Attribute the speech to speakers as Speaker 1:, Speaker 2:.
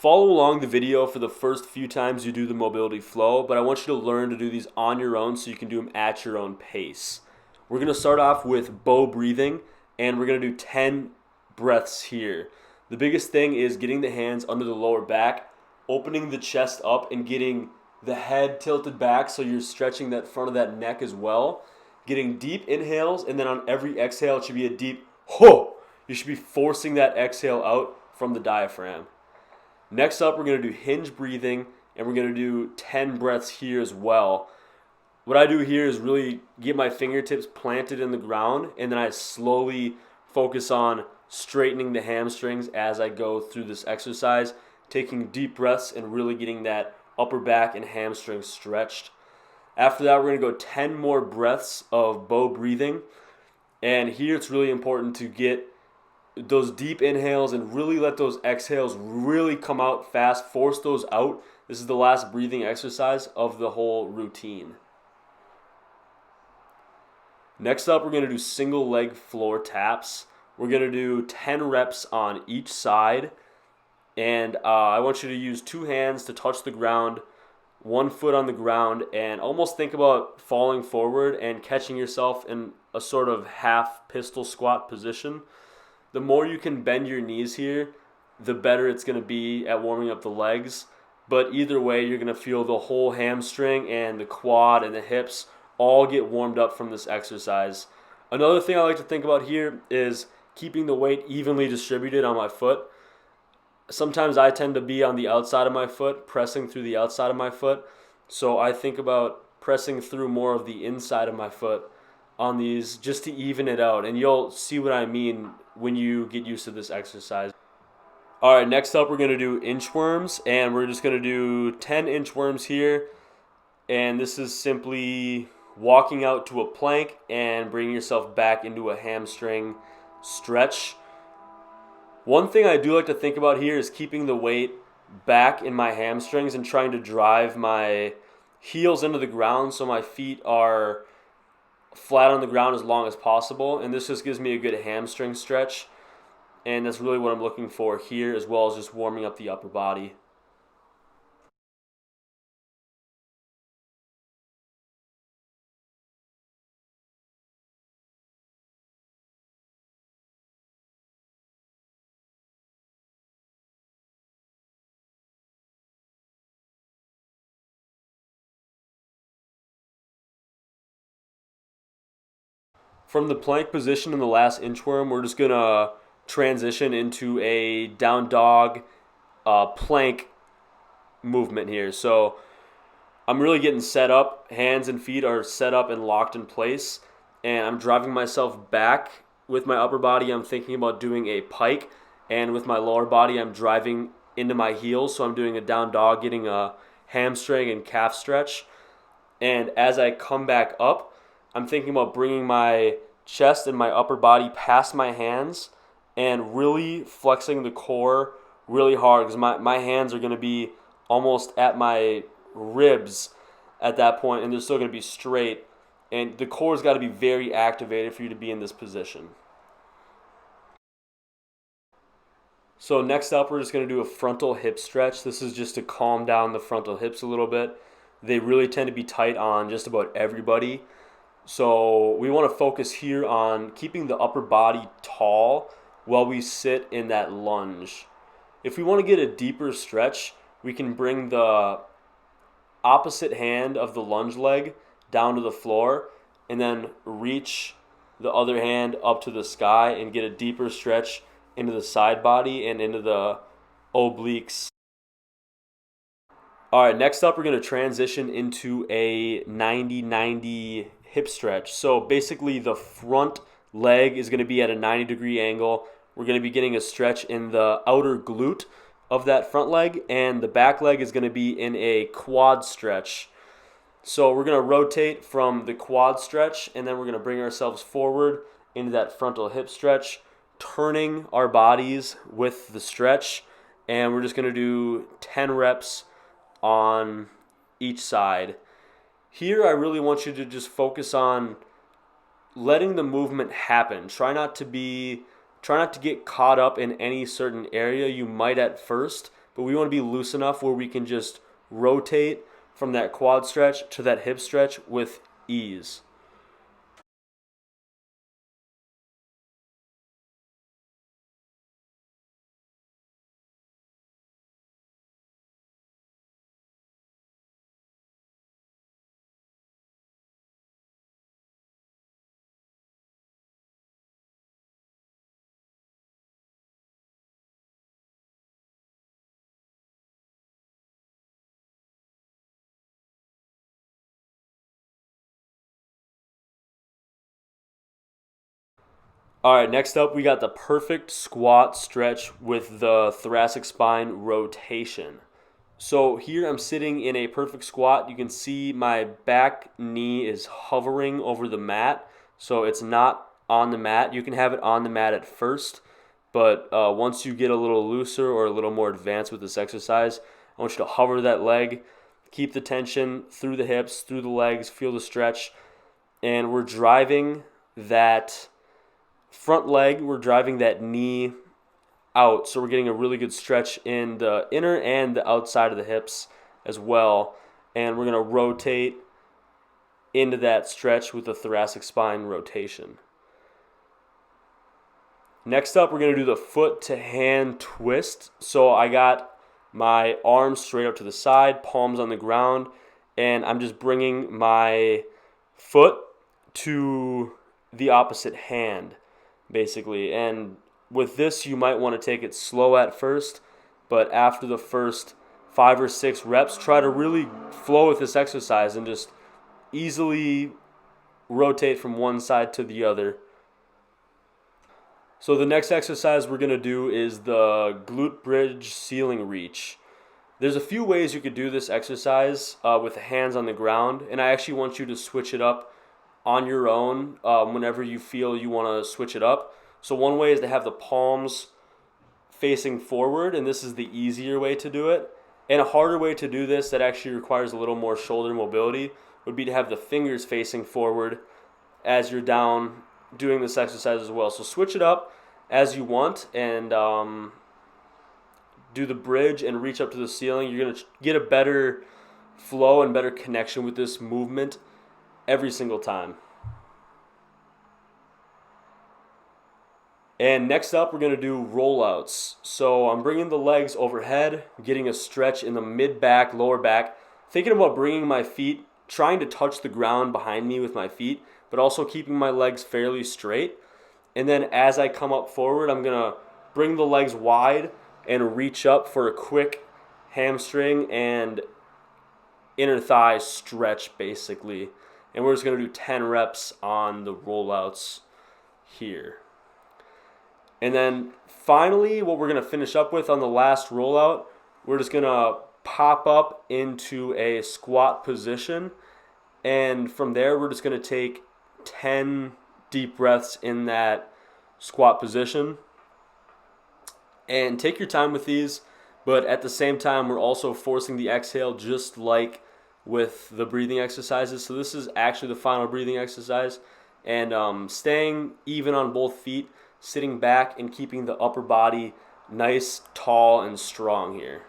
Speaker 1: Follow along the video for the first few times you do the mobility flow, but I want you to learn to do these on your own so you can do them at your own pace. We're going to start off with bow breathing, and we're going to do 10 breaths here. The biggest thing is getting the hands under the lower back, opening the chest up, and getting the head tilted back so you're stretching that front of that neck as well. Getting deep inhales, and then on every exhale, it should be a deep ho. You should be forcing that exhale out from the diaphragm. Next up, we're going to do hinge breathing, and we're going to do 10 breaths here as well. What I do here is really get my fingertips planted in the ground, and then I slowly focus on straightening the hamstrings as I go through this exercise, taking deep breaths and really getting that upper back and hamstrings stretched. After that, we're going to go 10 more breaths of bow breathing, and here it's really important to get those deep inhales and really let those exhales really come out fast. Force those out. This is the last breathing exercise of the whole routine. Next up, we're going to do single leg floor taps. We're going to do 10 reps on each side. And I want you to use two hands to touch the ground, one foot on the ground, and almost think about falling forward and catching yourself in a sort of half pistol squat position. The more you can bend your knees here, the better it's going to be at warming up the legs. But either way, you're going to feel the whole hamstring and the quad and the hips all get warmed up from this exercise. Another thing I like to think about here is keeping the weight evenly distributed on my foot. Sometimes I tend to be on the outside of my foot, pressing through the outside of my foot. So I think about pressing through more of the inside of my foot on these just to even it out. And you'll see what I mean when you get used to this exercise. All right, next up we're going to do inchworms, and we're just going to do 10 inchworms here. And this is simply walking out to a plank and bringing yourself back into a hamstring stretch. One thing I do like to think about here is keeping the weight back in my hamstrings and trying to drive my heels into the ground so my feet are flat on the ground as long as possible. And this just gives me a good hamstring stretch. And that's really what I'm looking for here, as well as just warming up the upper body. From the plank position in the last inchworm, we're just going to transition into a down dog plank movement here. So I'm really getting set up. Hands and feet are set up and locked in place. And I'm driving myself back with my upper body. I'm thinking about doing a pike. And with my lower body, I'm driving into my heels. So I'm doing a down dog, getting a hamstring and calf stretch. And as I come back up, I'm thinking about bringing my chest and my upper body past my hands and really flexing the core really hard, because my hands are going to be almost at my ribs at that point, and they're still going to be straight. And the core's got to be very activated for you to be in this position. So next up, we're just going to do a frontal hip stretch. This is just to calm down the frontal hips a little bit. They really tend to be tight on just about everybody. So we want to focus here on keeping the upper body tall while we sit in that lunge. If we want to get a deeper stretch, we can bring the opposite hand of the lunge leg down to the floor and then reach the other hand up to the sky and get a deeper stretch into the side body and into the obliques. All right, next up we're going to transition into a 90-90 hip stretch. So basically the front leg is going to be at a 90-degree angle. We're going to be getting a stretch in the outer glute of that front leg, and the back leg is going to be in a quad stretch. So we're going to rotate from the quad stretch, and then we're going to bring ourselves forward into that frontal hip stretch, turning our bodies with the stretch, and we're just going to do 10 reps on each side. Here, I really want you to just focus on letting the movement happen. Try not to get caught up in any certain area. You might at first, but we want to be loose enough where we can just rotate from that quad stretch to that hip stretch with ease. All right, next up, we got the perfect squat stretch with the thoracic spine rotation. So here I'm sitting in a perfect squat. You can see my back knee is hovering over the mat, so it's not on the mat. You can have it on the mat at first, but once you get a little looser or a little more advanced with this exercise, I want you to hover that leg, keep the tension through the hips, through the legs, feel the stretch, and we're driving that front leg, we're driving that knee out, so we're getting a really good stretch in the inner and the outside of the hips as well, and we're going to rotate into that stretch with the thoracic spine rotation. Next up, we're going to do the foot to hand twist. So I got my arms straight up to the side, palms on the ground, and I'm just bringing my foot to the opposite hand, basically. And with this, you might want to take it slow at first, but after the first 5 or 6 reps, try to really flow with this exercise and just easily rotate from one side to the other. So the next exercise we're going to do is the glute bridge ceiling reach. There's a few ways you could do this exercise with the hands on the ground, and I actually want you to switch it up on your own whenever you feel you want to switch it up. So one way is to have the palms facing forward, and this is the easier way to do it. And a harder way to do this that actually requires a little more shoulder mobility would be to have the fingers facing forward as you're down doing this exercise as well. So switch it up as you want and do the bridge and reach up to the ceiling. You're going to get a better flow and better connection with this movement every single time. And next up, we're going to do rollouts. So I'm bringing the legs overhead, getting a stretch in the mid-back, lower back, thinking about bringing my feet, trying to touch the ground behind me with my feet, but also keeping my legs fairly straight. And then as I come up forward, I'm going to bring the legs wide and reach up for a quick hamstring and inner thigh stretch, basically. And we're just going to do 10 reps on the rollouts here. And then finally, what we're going to finish up with on the last rollout, we're just going to pop up into a squat position. And from there, we're just going to take 10 deep breaths in that squat position. And take your time with these, but at the same time, we're also forcing the exhale just like with the breathing exercises. So this is actually the final breathing exercise. And staying even on both feet, sitting back and keeping the upper body nice, tall, and strong here.